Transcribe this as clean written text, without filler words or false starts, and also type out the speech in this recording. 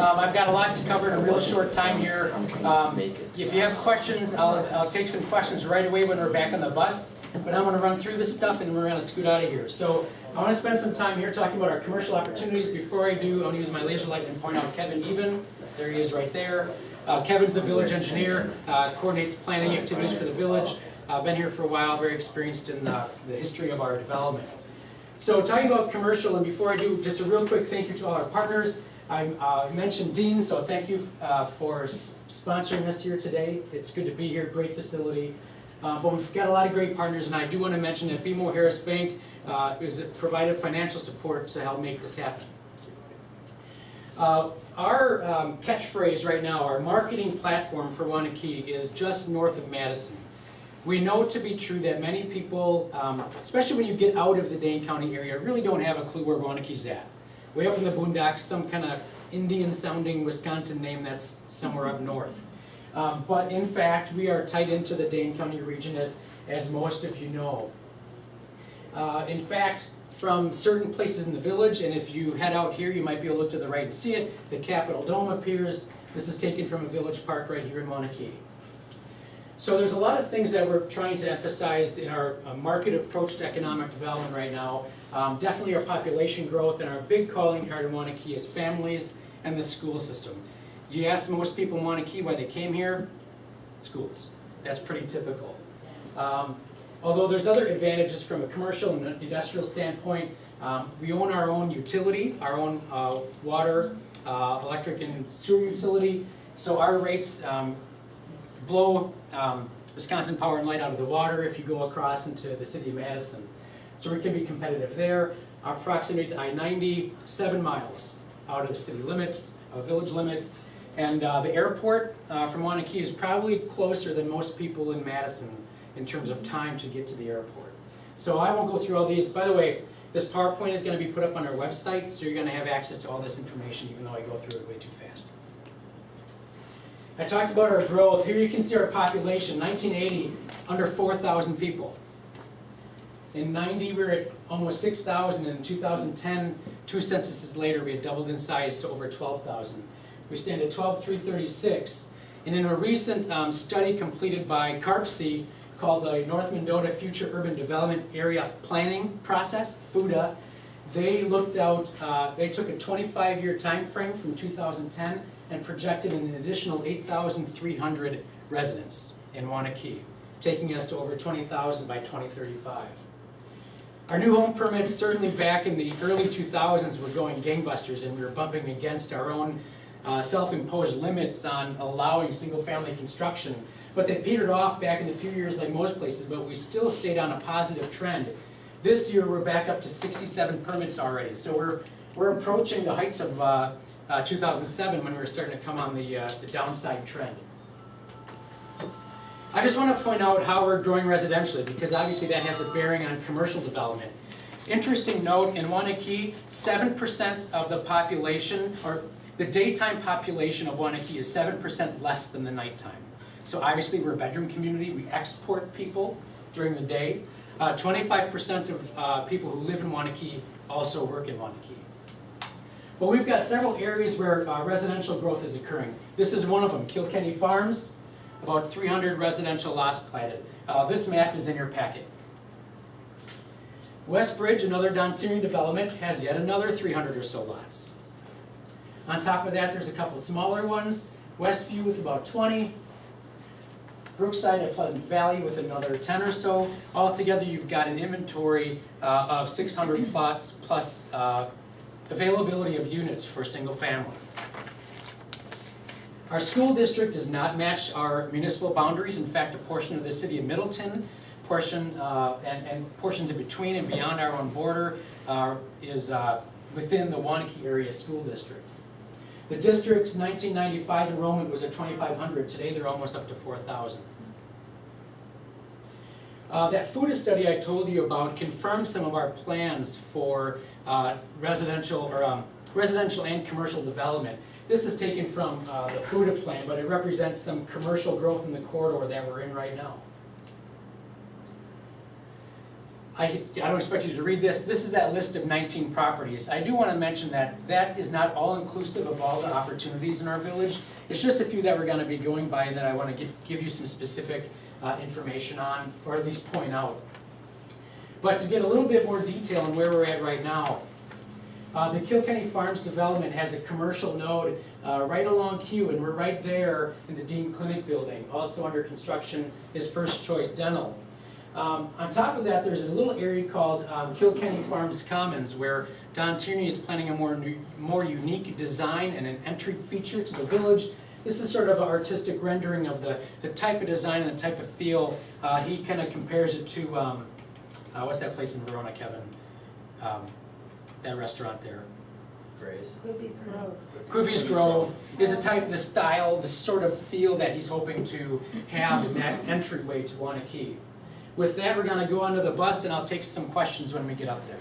I've got a lot to cover in a real short time here. If you have questions, I'll take some questions right away when we're back on the bus. But I'm going to run through this stuff and we're going to scoot out of here. So I want to spend some time here talking about our commercial opportunities. Before I do, I want to use my laser light and point out Kevin Even. There he is right there. Kevin's the village engineer, coordinates planning activities for the village. Been here for a while, very experienced in the history of our development. So talking about commercial, and before I do, just a real quick thank you to all our partners. I mentioned Dean, so thank you for sponsoring us here today. It's good to be here, great facility. But we've got a lot of great partners, and I do want to mention that BMO Harris Bank has provided financial support to help make this happen. Our catchphrase right now, our marketing platform for Waunakee is just north of Madison. We know to be true that many people, especially when you get out of the Dane County area, really don't have a clue where Waunakee's at. Way up in the boondocks, some kind of Indian-sounding Wisconsin name that's somewhere up north. But in fact, we are tied into the Dane County region, as most of you know. In fact, from certain places in the village, and if you head out here, you might be able to look to the right and see it, the Capitol Dome appears. This is taken from a village park right here in Waunakee. So there's a lot of things that we're trying to emphasize in our market approach to economic development right now. Definitely our population growth, and our big calling card in Waunakee is families and the school system. You ask most people in Waunakee why they came here, schools. That's pretty typical. Although there's other advantages from a commercial and industrial standpoint. We own our own utility, our own water, electric and sewer utility. So our rates blow Wisconsin Power and Light out of the water if you go across into the city of Madison. So we can be competitive there. Our proximity to I-90, 7 miles out of city limits, village limits. And the airport from Waunakee is probably closer than most people in Madison in terms of time to get to the airport. So I won't go through all these. By the way, this PowerPoint is going to be put up on our website, so you're going to have access to all this information even though I go through it way too fast. I talked about our growth. Here you can see our population. 1980, under 4,000 people. In 90, we were at almost 6,000. In 2010, 2 censuses later, we had doubled in size to over 12,000. We stand at 12,336. And in a recent study completed by CARPC called the North Mendota Future Urban Development Area Planning Process, FUDA, they looked out, they took a 25-year time frame from 2010 and projected an additional 8,300 residents in Waunakee, taking us to over 20,000 by 2035. Our new home permits, certainly back in the early 2000s, were going gangbusters, and we were bumping against our own self-imposed limits on allowing single-family construction. But they petered off back in a few years like most places, but we still stayed on a positive trend. This year we're back up to 67 permits already, so we're approaching the heights of 2007 when we were starting to come on the downside trend. I just want to point out how we're growing residentially, because obviously that has a bearing on commercial development. Interesting note, in Waunakee, 7% of the population, or the daytime population of Waunakee is 7% less than the nighttime. So obviously we're a bedroom community, we export people during the day. 25% of people who live in Waunakee also work in Waunakee. But we've got several areas where residential growth is occurring. This is one of them, Kilkenny Farms, about 300 residential lots platted. This map is in your packet. Westbridge, another Dontirian development, has yet another 300 or so lots. On top of that, there's a couple smaller ones. Westview with about 20. Brookside at Pleasant Valley with another 10 or so. Altogether, you've got an inventory of 600 plots plus availability of units for single family. Our school district does not match our municipal boundaries. In fact, a portion of the city of Middleton, and portions in between and beyond our own border is within the Waunakee area school district. The district's 1995 enrollment was at 2,500. Today they're almost up to 4,000. That FUDA study I told you about confirmed some of our plans for residential and commercial development. This is taken from the FUDA plan, but it represents some commercial growth in the corridor that we're in right now. I don't expect you to read this. This is that list of 19 properties. I do want to mention that that is not all inclusive of all the opportunities in our village. It's just a few that we're going to be going by and that I want to give you some specific information on, or at least point out. But to get a little bit more detail on where we're at right now, the Kilkenny Farms development has a commercial node right along Q, and we're right there in the Dean Clinic building. Also under construction is First Choice Dental. On top of that, there's a little area called Kilkenny Farms Commons, where Don Tierney is planning a more unique design and an entry feature to the village. This is sort of an artistic rendering of the type of design and the type of feel. He kind of compares it to, what's that place in Verona, Kevin? That restaurant there. Ruby's Grove. Coovies Grove is a type, the style, the sort of feel that he's hoping to have in that entryway to Waunakee. With that, we're going to go onto the bus, and I'll take some questions when we get up there.